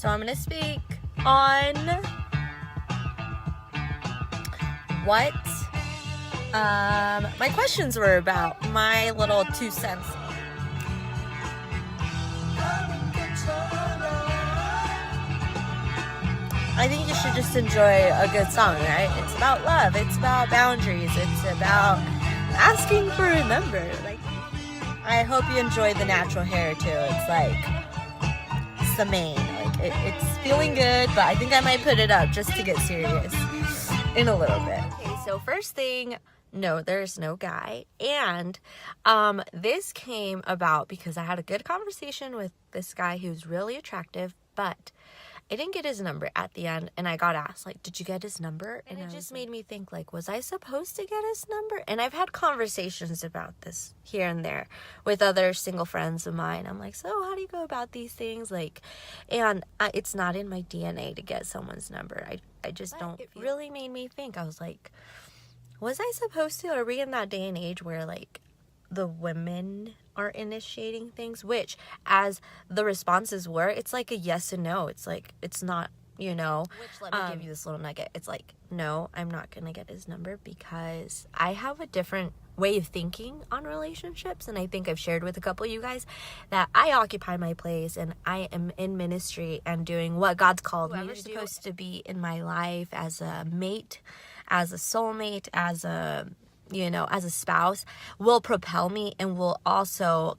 So I'm going to speak on what my questions were about, my little 2 cents. I think you should just enjoy a good song, right? It's about love. It's about boundaries. It's about asking for a number. Like, I hope you enjoy the natural hair too. It's like, it's the main. Like, it's feeling good, but I think I might put it up just to get serious in a little bit. Okay, so first thing, no, there's no guy. And this came about because I had a good conversation with this guy who's really attractive, but I didn't get his number at the end, and I got asked, like, did you get his number? And it just made me think, like, was I supposed to get his number? And I've had conversations about this here and there with other single friends of mine. I'm like, so how do you go about these things? Like, and it's not in my DNA to get someone's number. I just don't. It really made me think. I was like, was I supposed to? Are we in that day and age where, like, the women are initiating things, which as the responses were, it's like a yes and no. It's like, it's not, you know, which, let me give you this little nugget. It's like, no, I'm not gonna get his number because I have a different way of thinking on relationships, and I think I've shared with a couple of you guys that I occupy my place and I am in ministry and doing what God's called me to do. Whoever's supposed to be in my life as a mate, as a soulmate, as a, you know, as a spouse, will propel me and will also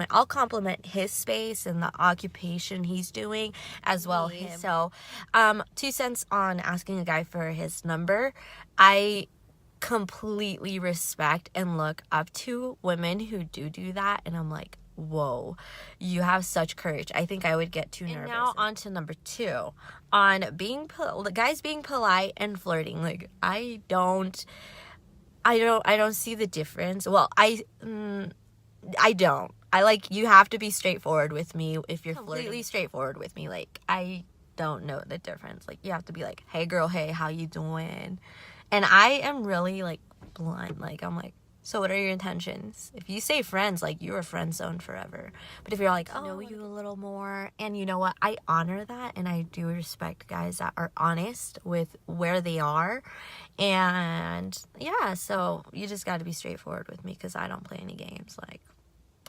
I'll compliment his space and the occupation he's doing as well. So, 2 cents on asking a guy for his number. I completely respect and look up to women who do that, and I'm like, whoa, you have such courage. I think I would get too nervous. And now on to number 2, on guys being polite and flirting. Like, I don't see the difference. Well, I don't. I like, you have to be straightforward with me if you're completely straightforward with me. Like, I don't know the difference. Like, you have to be like, hey girl, hey, how you doing? And I am really, like, blunt. Like, I'm like, so what are your intentions? If you say friends, like, you're a friend zone forever. But if you're like, oh, know you a little more, and you know what, I honor that, and I do respect guys that are honest with where they are. And yeah, so you just got to be straightforward with me, because I don't play any games. Like,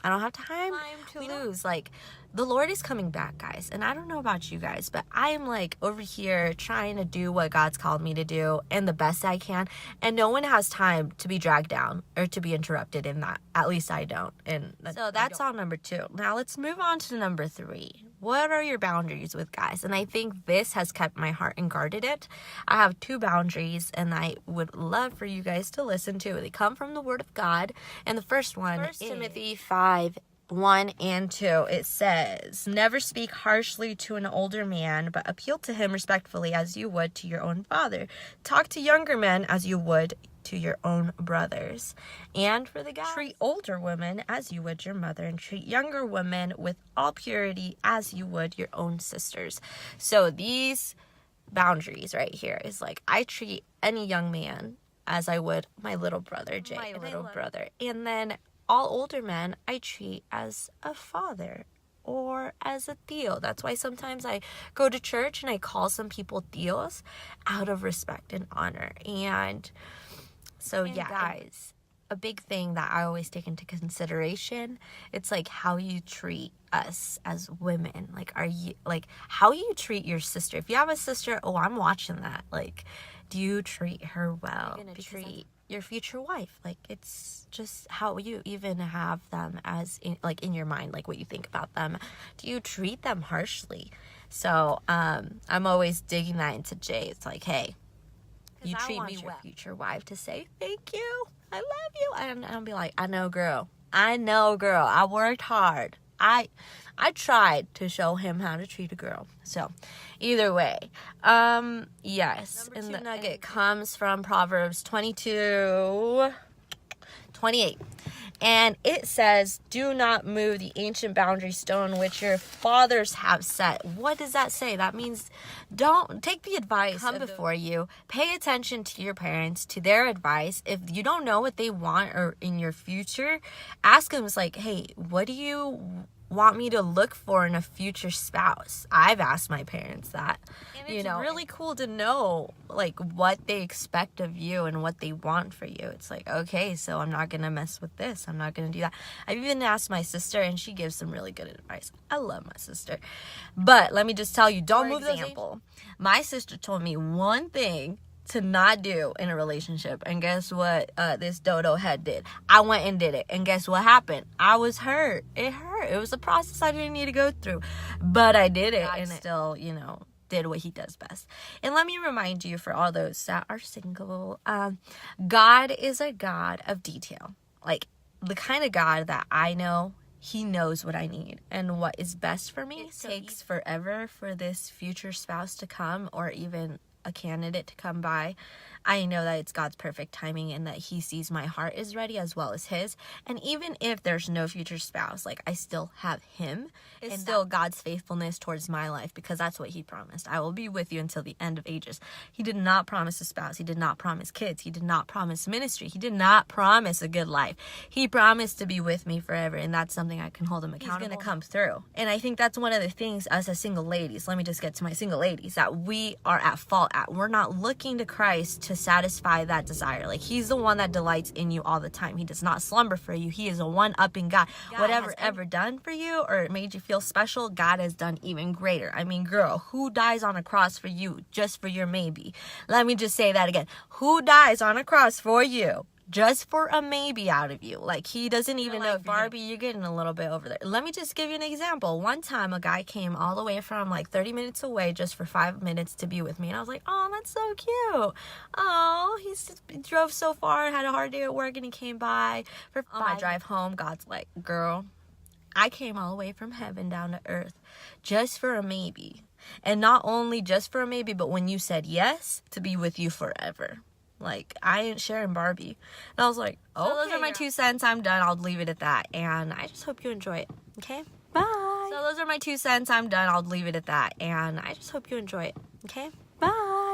I don't have time to lose. Like, the Lord is coming back, guys. And I don't know about you guys, but I am, like, over here trying to do what God's called me to do and the best I can. And no one has time to be dragged down or to be interrupted in that. At least I don't. And so that's on number 2. Now let's move on to number 3. What are your boundaries with guys? And I think this has kept my heart and guarded it. I have 2 boundaries, and I would love for you guys to listen to. They come from the Word of God. And the first one is Timothy 5:1 and 2. It says, never speak harshly to an older man, but appeal to him respectfully as you would to your own father. Talk to younger men as you would to your own brothers. And for the guys, treat older women as you would your mother, and treat younger women with all purity as you would your own sisters. So these boundaries right here is like, I treat any young man as I would my little brother, Jay, my little brother. And then all older men I treat as a father or as a tío. That's why sometimes I go to church and I call some people tíos out of respect and honor. And so, yeah, guys, a big thing that I always take into consideration, it's like how you treat us as women. Like, how you treat your sister. If you have a sister, oh, I'm watching that. Like, do you treat her well? Treat your future wife. Like, it's just how you even have them as, in your mind, like what you think about them. Do you treat them harshly? So, I'm always digging that into Jay. It's like, hey, you treat me your future wife to say, thank you, I love you. And I'll be like, I know, girl. I worked hard. I tried to show him how to treat a girl. So, either way, yes. And the nugget comes from Proverbs 22:28. And it says, do not move the ancient boundary stone which your fathers have set. What does that say? That means don't take the advice come before you. Pay attention to your parents, to their advice. If you don't know what they want or in your future, ask them. It's like, hey, what do you want me to look for in a future spouse? I've asked my parents that. And it's really cool to know, like, what they expect of you and what they want for you. It's like, okay, so I'm not gonna mess with this, I'm not gonna do that. I've even asked my sister, and she gives some really good advice. I love my sister. But let me just tell you, don't move those example. My sister told me one thing to not do in a relationship, and guess what this dodo head did? I went and did it, and guess what happened? I was hurt. It hurt. It was a process I didn't need to go through, but I did it, and it still, did what he does best. And let me remind you, for all those that are single, God is a God of detail. Like, the kind of God that I know, he knows what I need and what is best for me. It takes forever for this future spouse to come, or even a candidate to come by. I know that it's God's perfect timing, and that he sees my heart is ready as well as his. And even if there's no future spouse, like, I still have him. It's still God's faithfulness towards my life, because that's what he promised. I will be with you until the end of ages. He did not promise a spouse. He did not promise kids. He did not promise ministry. He did not promise a good life. He promised to be with me forever, and that's something I can hold him accountable. He's going to come through. And I think that's one of the things, us as single ladies, let me just get to my single ladies, that we are at fault at. We're not looking to Christ to satisfy that desire. Like, he's the one that delights in you all the time. He does not slumber for you. He is a one-upping God. Whatever ever done for you or made you feel special, God has done even greater. I mean, girl, who dies on a cross for you just for your maybe? Let me just say that again. Who dies on a cross for you just for a maybe out of you? Like, he doesn't even know. Barbie, you're getting a little bit over there. Let me just give you an example. One time, a guy came all the way from like 30 minutes away just for 5 minutes to be with me, and I was like, oh, that's so cute. Oh, he drove so far and had a hard day at work, and he came by for on my drive home. God's like, girl, I came all the way from heaven down to earth just for a maybe. And not only just for a maybe, but when you said yes, to be with you forever. Like, I ain't sharing Barbie. And I was like, okay. So those are my 2 cents. I'm done. I'll leave it at that. And I just hope you enjoy it. Okay? Bye. So those are my 2 cents. I'm done. I'll leave it at that. And I just hope you enjoy it. Okay? Bye.